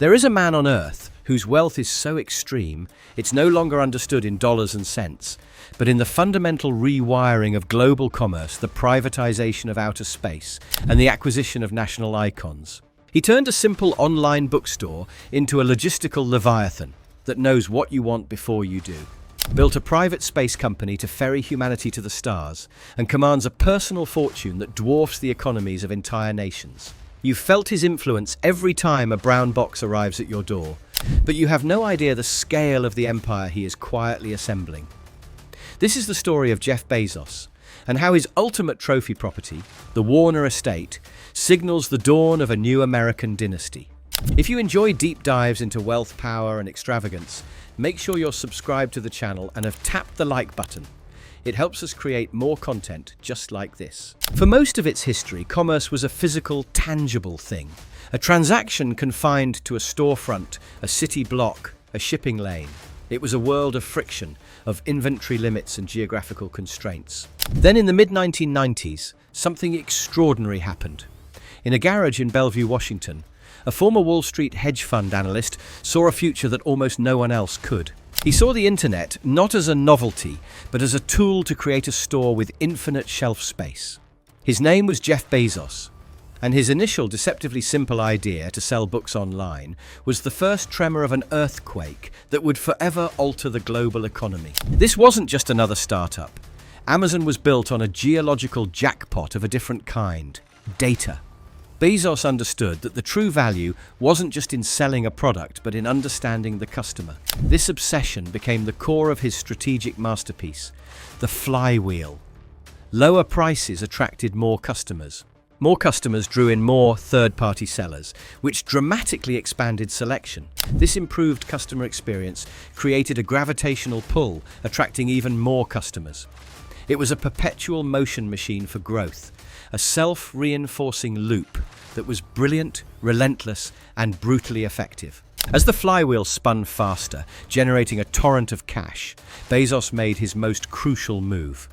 There is a man on Earth whose wealth is so extreme, it's no longer understood in dollars and cents, but in the fundamental rewiring of global commerce, the privatization of outer space, and the acquisition of national icons. He turned a simple online bookstore into a logistical leviathan that knows what you want before you do, built a private space company to ferry humanity to the stars, and commands a personal fortune that dwarfs the economies of entire nations. You've felt his influence every time a brown box arrives at your door, but you have no idea the scale of the empire he is quietly assembling. This is the story of Jeff Bezos, and how his ultimate trophy property, the Warner Estate, signals the dawn of a new American dynasty. If you enjoy deep dives into wealth, power, and extravagance, make sure you're subscribed to the channel and have tapped the like button. It helps us create more content just like this. For most of its history, commerce was a physical, tangible thing. A transaction confined to a storefront, a city block, a shipping lane. It was a world of friction, of inventory limits and geographical constraints. Then in the mid-1990s, something extraordinary happened. In a garage in Bellevue, Washington, a former Wall Street hedge fund analyst saw a future that almost no one else could. He saw the internet not as a novelty, but as a tool to create a store with infinite shelf space. His name was Jeff Bezos, and his initial deceptively simple idea to sell books online was the first tremor of an earthquake that would forever alter the global economy. This wasn't just another startup. Amazon was built on a geological jackpot of a different kind: data. Bezos understood that the true value wasn't just in selling a product, but in understanding the customer. This obsession became the core of his strategic masterpiece, the flywheel. Lower prices attracted more customers. More customers drew in more third-party sellers, which dramatically expanded selection. This improved customer experience created a gravitational pull, attracting even more customers. It was a perpetual motion machine for growth, a self-reinforcing loop that was brilliant, relentless, and brutally effective. As the flywheel spun faster, generating a torrent of cash, Bezos made his most crucial move.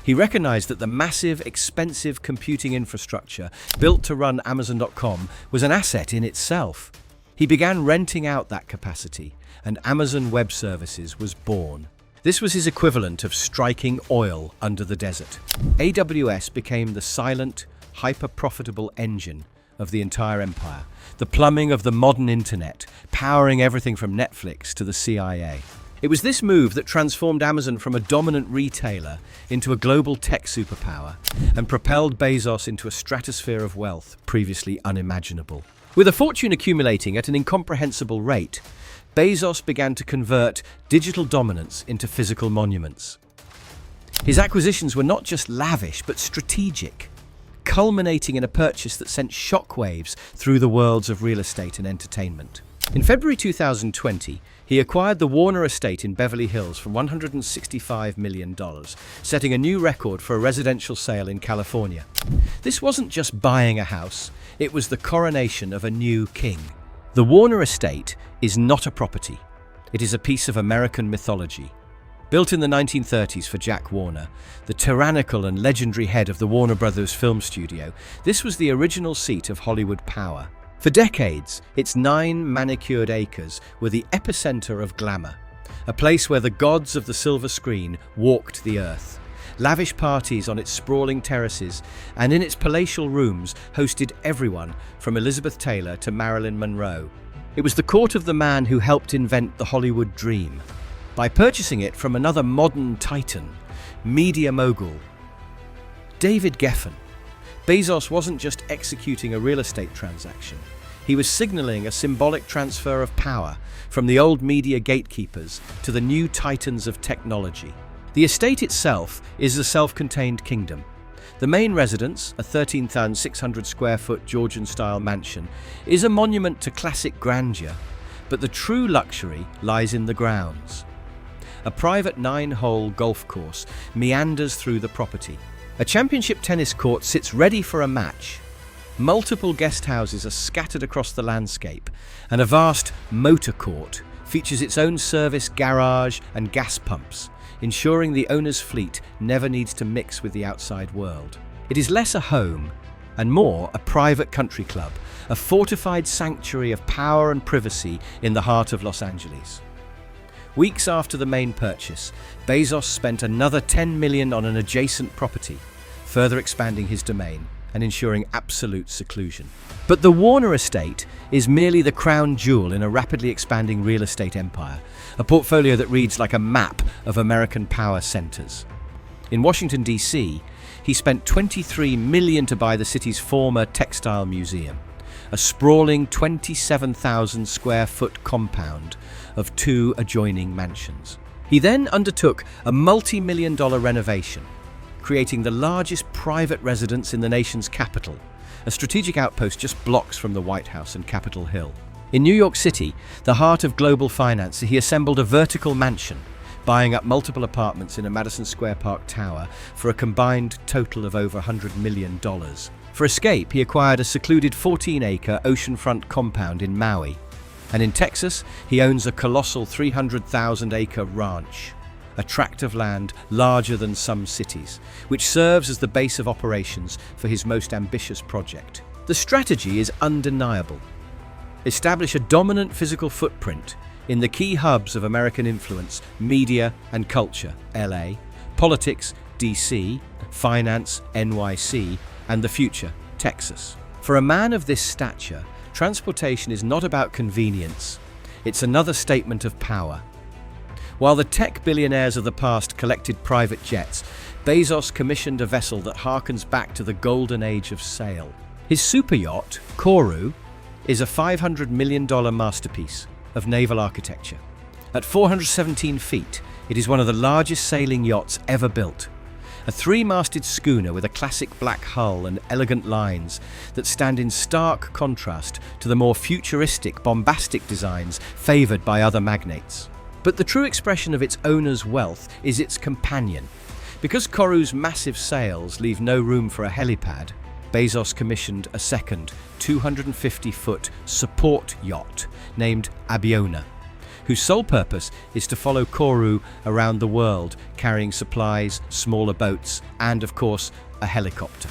He recognized that the massive, expensive computing infrastructure built to run Amazon.com was an asset in itself. He began renting out that capacity, and Amazon Web Services was born. This was his equivalent of striking oil under the desert. AWS became the silent, hyper-profitable engine of the entire empire, the plumbing of the modern internet, powering everything from Netflix to the CIA. It was this move that transformed Amazon from a dominant retailer into a global tech superpower and propelled Bezos into a stratosphere of wealth previously unimaginable. With a fortune accumulating at an incomprehensible rate, Bezos began to convert digital dominance into physical monuments. His acquisitions were not just lavish, but strategic, culminating in a purchase that sent shockwaves through the worlds of real estate and entertainment. In February 2020, he acquired the Warner Estate in Beverly Hills for $165 million, setting a new record for a residential sale in California. This wasn't just buying a house, it was the coronation of a new king. The Warner Estate is not a property. It is a piece of American mythology. Built in the 1930s for Jack Warner, the tyrannical and legendary head of the Warner Brothers film studio, this was the original seat of Hollywood power. For decades, its 9 manicured acres were the epicenter of glamour, a place where the gods of the silver screen walked the earth. Lavish parties on its sprawling terraces and in its palatial rooms hosted everyone from Elizabeth Taylor to Marilyn Monroe. It was the court of the man who helped invent the Hollywood dream. By purchasing it from another modern titan, media mogul, David Geffen, Bezos wasn't just executing a real estate transaction. He was signaling a symbolic transfer of power from the old media gatekeepers to the new titans of technology. The estate itself is a self-contained kingdom. The main residence, a 13,600 square foot Georgian-style mansion, is a monument to classic grandeur, but the true luxury lies in the grounds. A private 9-hole golf course meanders through the property. A championship tennis court sits ready for a match. Multiple guest houses are scattered across the landscape, and a vast motor court features its own service garage and gas pumps, ensuring the owner's fleet never needs to mix with the outside world. It is less a home and more, a private country club, a fortified sanctuary of power and privacy in the heart of Los Angeles. Weeks after the main purchase, Bezos spent another $10 million on an adjacent property, further expanding his domain and ensuring absolute seclusion. But the Warner estate is merely the crown jewel in a rapidly expanding real estate empire, a portfolio that reads like a map of American power centers. In Washington, D.C., he spent $23 million to buy the city's former textile museum, a sprawling 27,000 square foot compound of 2 adjoining mansions. He then undertook a multi-million-dollar renovation, creating the largest private residence in the nation's capital, a strategic outpost just blocks from the White House and Capitol Hill. In New York City, the heart of global finance, he assembled a vertical mansion, buying up multiple apartments in a Madison Square Park tower for a combined total of over $100 million. For escape, he acquired a secluded 14-acre oceanfront compound in Maui. And in Texas, he owns a colossal 300,000-acre ranch, a tract of land larger than some cities, which serves as the base of operations for his most ambitious project. The strategy is undeniable. Establish a dominant physical footprint in the key hubs of American influence, media and culture, LA, politics, DC, finance, NYC, and the future, Texas. For a man of this stature, transportation is not about convenience, it's another statement of power. While the tech billionaires of the past collected private jets, Bezos commissioned a vessel that harkens back to the golden age of sail. His superyacht, Koru, is a $500 million masterpiece of naval architecture. At 417 feet, it is one of the largest sailing yachts ever built. A 3-masted schooner with a classic black hull and elegant lines that stand in stark contrast to the more futuristic, bombastic designs favored by other magnates. But the true expression of its owner's wealth is its companion. Because Koru's massive sails leave no room for a helipad, Bezos commissioned a second 250-foot support yacht named Abiona, whose sole purpose is to follow Koru around the world, carrying supplies, smaller boats, and, of course, a helicopter.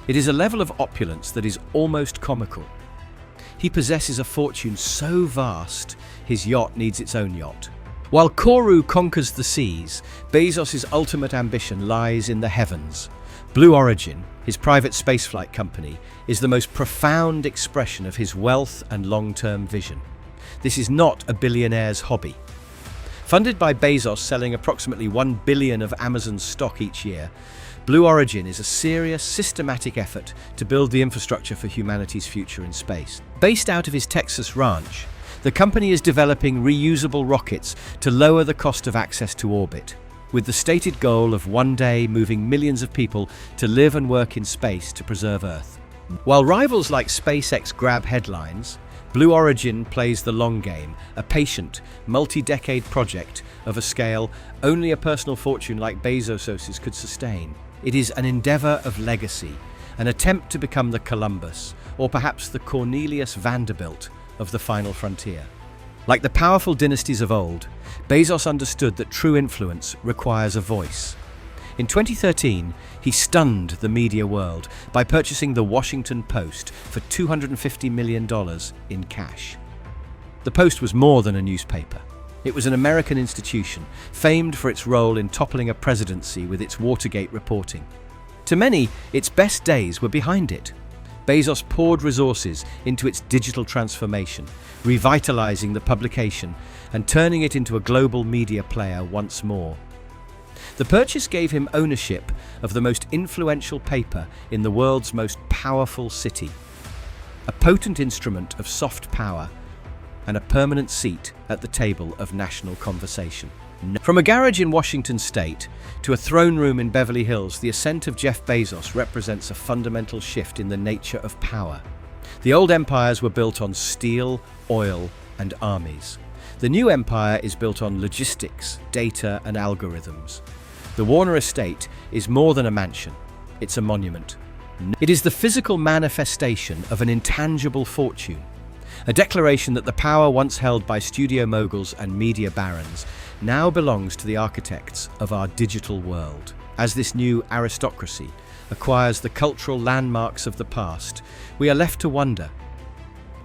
It is a level of opulence that is almost comical. He possesses a fortune so vast, his yacht needs its own yacht. While Koru conquers the seas, Bezos' ultimate ambition lies in the heavens. Blue Origin, his private spaceflight company, is the most profound expression of his wealth and long-term vision. This is not a billionaire's hobby. Funded by Bezos selling approximately $1 billion of Amazon's stock each year, Blue Origin is a serious, systematic effort to build the infrastructure for humanity's future in space. Based out of his Texas ranch, the company is developing reusable rockets to lower the cost of access to orbit, with the stated goal of one day moving millions of people to live and work in space to preserve Earth. While rivals like SpaceX grab headlines, Blue Origin plays the long game, a patient, multi-decade project of a scale only a personal fortune like Bezos's could sustain. It is an endeavor of legacy, an attempt to become the Columbus, or perhaps the Cornelius Vanderbilt of the final frontier. Like the powerful dynasties of old, Bezos understood that true influence requires a voice. In 2013, he stunned the media world by purchasing the Washington Post for $250 million in cash. The Post was more than a newspaper. It was an American institution, famed for its role in toppling a presidency with its Watergate reporting. To many, its best days were behind it. Bezos poured resources into its digital transformation, revitalizing the publication and turning it into a global media player once more. The purchase gave him ownership of the most influential paper in the world's most powerful city, a potent instrument of soft power and a permanent seat at the table of national conversation. From a garage in Washington state to a throne room in Beverly Hills, the ascent of Jeff Bezos represents a fundamental shift in the nature of power. The old empires were built on steel, oil, and armies. The new empire is built on logistics, data, and algorithms. The Warner estate is more than a mansion, it's a monument. It is the physical manifestation of an intangible fortune, a declaration that the power once held by studio moguls and media barons now belongs to the architects of our digital world. As this new aristocracy, acquires the cultural landmarks of the past, we are left to wonder,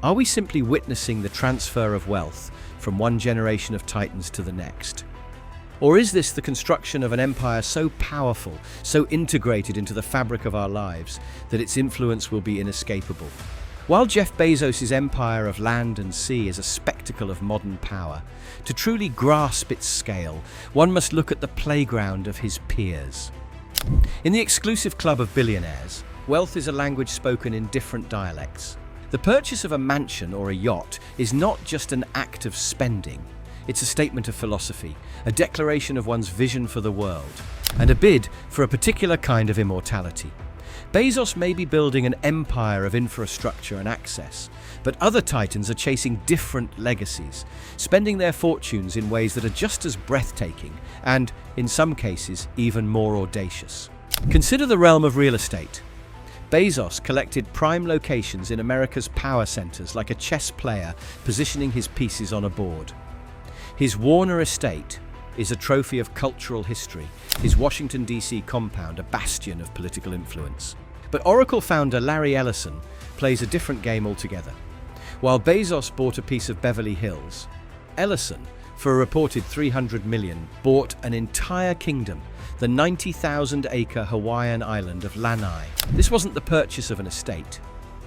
are we simply witnessing the transfer of wealth from one generation of titans to the next? Or is this the construction of an empire so powerful, so integrated into the fabric of our lives, that its influence will be inescapable? While Jeff Bezos' empire of land and sea is a spectacle of modern power, to truly grasp its scale, one must look at the playground of his peers. In the exclusive club of billionaires, wealth is a language spoken in different dialects. The purchase of a mansion or a yacht is not just an act of spending. It's a statement of philosophy, a declaration of one's vision for the world, and a bid for a particular kind of immortality. Bezos may be building an empire of infrastructure and access, but other titans are chasing different legacies, spending their fortunes in ways that are just as breathtaking and, in some cases, even more audacious. Consider the realm of real estate. Bezos collected prime locations in America's power centers like a chess player positioning his pieces on a board. His Warner estate is a trophy of cultural history, his Washington, D.C. compound a bastion of political influence. But Oracle founder Larry Ellison plays a different game altogether. While Bezos bought a piece of Beverly Hills, Ellison, for a reported $300 million, bought an entire kingdom, the 90,000-acre Hawaiian island of Lanai. This wasn't the purchase of an estate.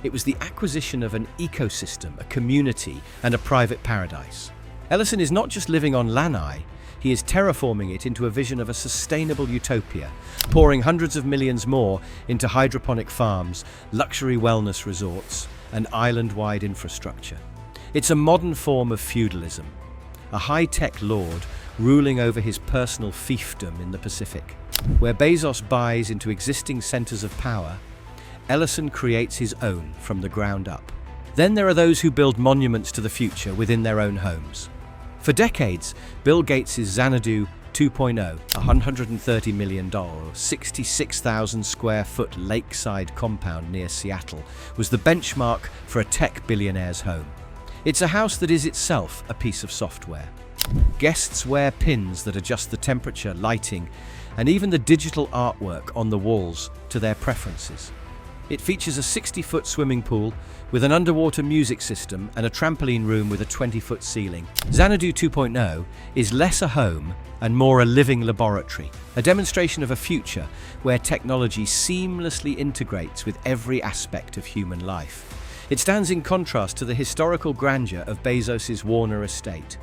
It was the acquisition of an ecosystem, a community, and a private paradise. Ellison is not just living on Lanai, he is terraforming it into a vision of a sustainable utopia, pouring hundreds of millions more into hydroponic farms, luxury wellness resorts, and island-wide infrastructure. It's a modern form of feudalism, a high-tech lord ruling over his personal fiefdom in the Pacific. Where Bezos buys into existing centers of power, Ellison creates his own from the ground up. Then there are those who build monuments to the future within their own homes. For decades, Bill Gates' Xanadu 2.0, a $130 million, 66,000 square foot lakeside compound near Seattle, was the benchmark for a tech billionaire's home. It's a house that is itself a piece of software. Guests wear pins that adjust the temperature, lighting, and even the digital artwork on the walls to their preferences. It features a 60-foot swimming pool with an underwater music system and a trampoline room with a 20-foot ceiling. Xanadu 2.0 is less a home and more a living laboratory, a demonstration of a future where technology seamlessly integrates with every aspect of human life. It stands in contrast to the historical grandeur of Bezos' Warner estate.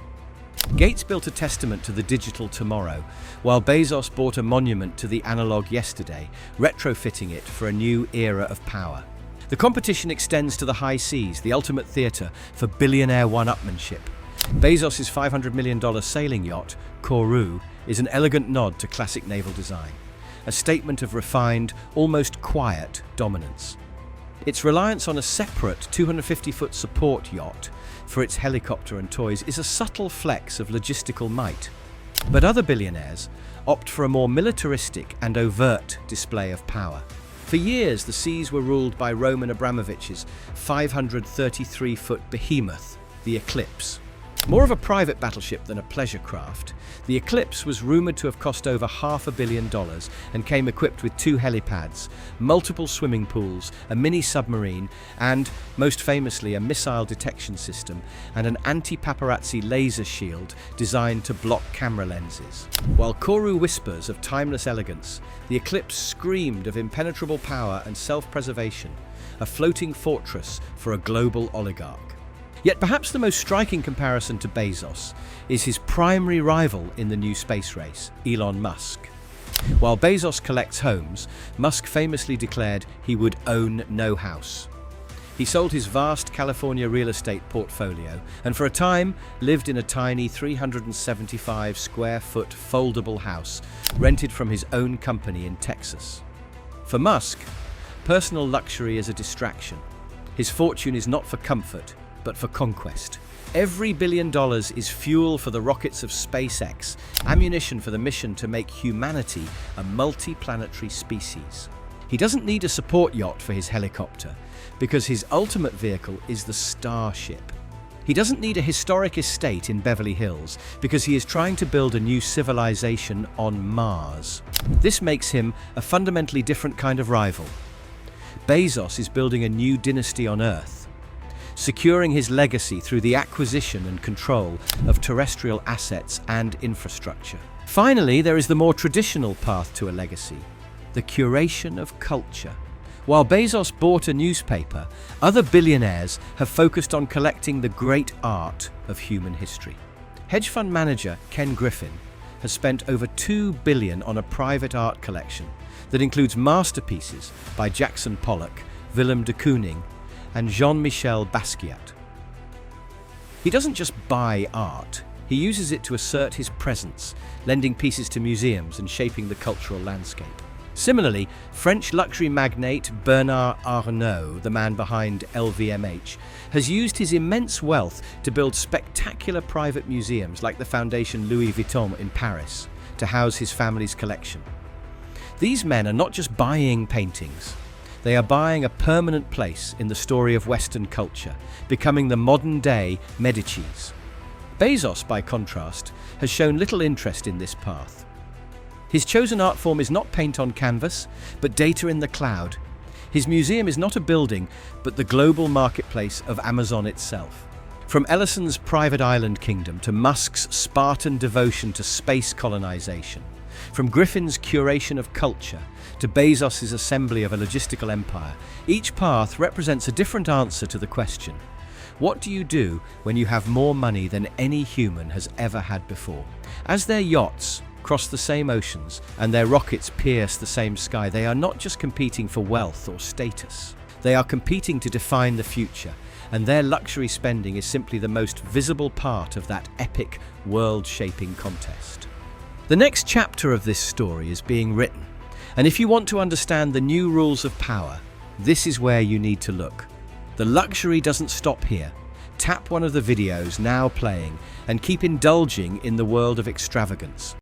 Gates built a testament to the digital tomorrow, while Bezos bought a monument to the analog yesterday, retrofitting it for a new era of power. The competition extends to the high seas, the ultimate theater for billionaire one-upmanship. Bezos' $500 million sailing yacht, Koru, is an elegant nod to classic naval design, a statement of refined, almost quiet dominance. Its reliance on a separate 250-foot support yacht for its helicopter and toys is a subtle flex of logistical might. But other billionaires opt for a more militaristic and overt display of power. For years, the seas were ruled by Roman Abramovich's 533-foot behemoth, the Eclipse. More of a private battleship than a pleasure craft, the Eclipse was rumored to have cost over $500 million and came equipped with 2 helipads, multiple swimming pools, a mini submarine, and, most famously, a missile detection system and an anti-paparazzi laser shield designed to block camera lenses. While Koru whispers of timeless elegance, the Eclipse screamed of impenetrable power and self-preservation, a floating fortress for a global oligarch. Yet perhaps the most striking comparison to Bezos is his primary rival in the new space race, Elon Musk. While Bezos collects homes, Musk famously declared he would own no house. He sold his vast California real estate portfolio and for a time lived in a tiny 375 square foot foldable house rented from his own company in Texas. For Musk, personal luxury is a distraction. His fortune is not for comfort, but for conquest. Every $1 billion is fuel for the rockets of SpaceX, ammunition for the mission to make humanity a multi-planetary species. He doesn't need a support yacht for his helicopter, because his ultimate vehicle is the Starship. He doesn't need a historic estate in Beverly Hills because he is trying to build a new civilization on Mars. This makes him a fundamentally different kind of rival. Bezos is building a new dynasty on Earth, securing his legacy through the acquisition and control of terrestrial assets and infrastructure. Finally, there is the more traditional path to a legacy, the curation of culture. While Bezos bought a newspaper, other billionaires have focused on collecting the great art of human history. Hedge fund manager Ken Griffin has spent over $2 billion on a private art collection that includes masterpieces by Jackson Pollock, Willem de Kooning, and Jean-Michel Basquiat. He doesn't just buy art, he uses it to assert his presence, lending pieces to museums and shaping the cultural landscape. Similarly, French luxury magnate Bernard Arnault, the man behind LVMH, has used his immense wealth to build spectacular private museums like the Foundation Louis Vuitton in Paris to house his family's collection. These men are not just buying paintings, they are buying a permanent place in the story of Western culture, becoming the modern-day Medicis. Bezos, by contrast, has shown little interest in this path. His chosen art form is not paint on canvas, but data in the cloud. His museum is not a building, but the global marketplace of Amazon itself. From Ellison's private island kingdom to Musk's Spartan devotion to space colonization, from Griffin's curation of culture to Bezos's assembly of a logistical empire, each path represents a different answer to the question, what do you do when you have more money than any human has ever had before? As their yachts cross the same oceans and their rockets pierce the same sky, they are not just competing for wealth or status. They are competing to define the future, and their luxury spending is simply the most visible part of that epic, world-shaping contest. The next chapter of this story is being written, and if you want to understand the new rules of power, this is where you need to look. The luxury doesn't stop here. Tap one of the videos now playing and keep indulging in the world of extravagance.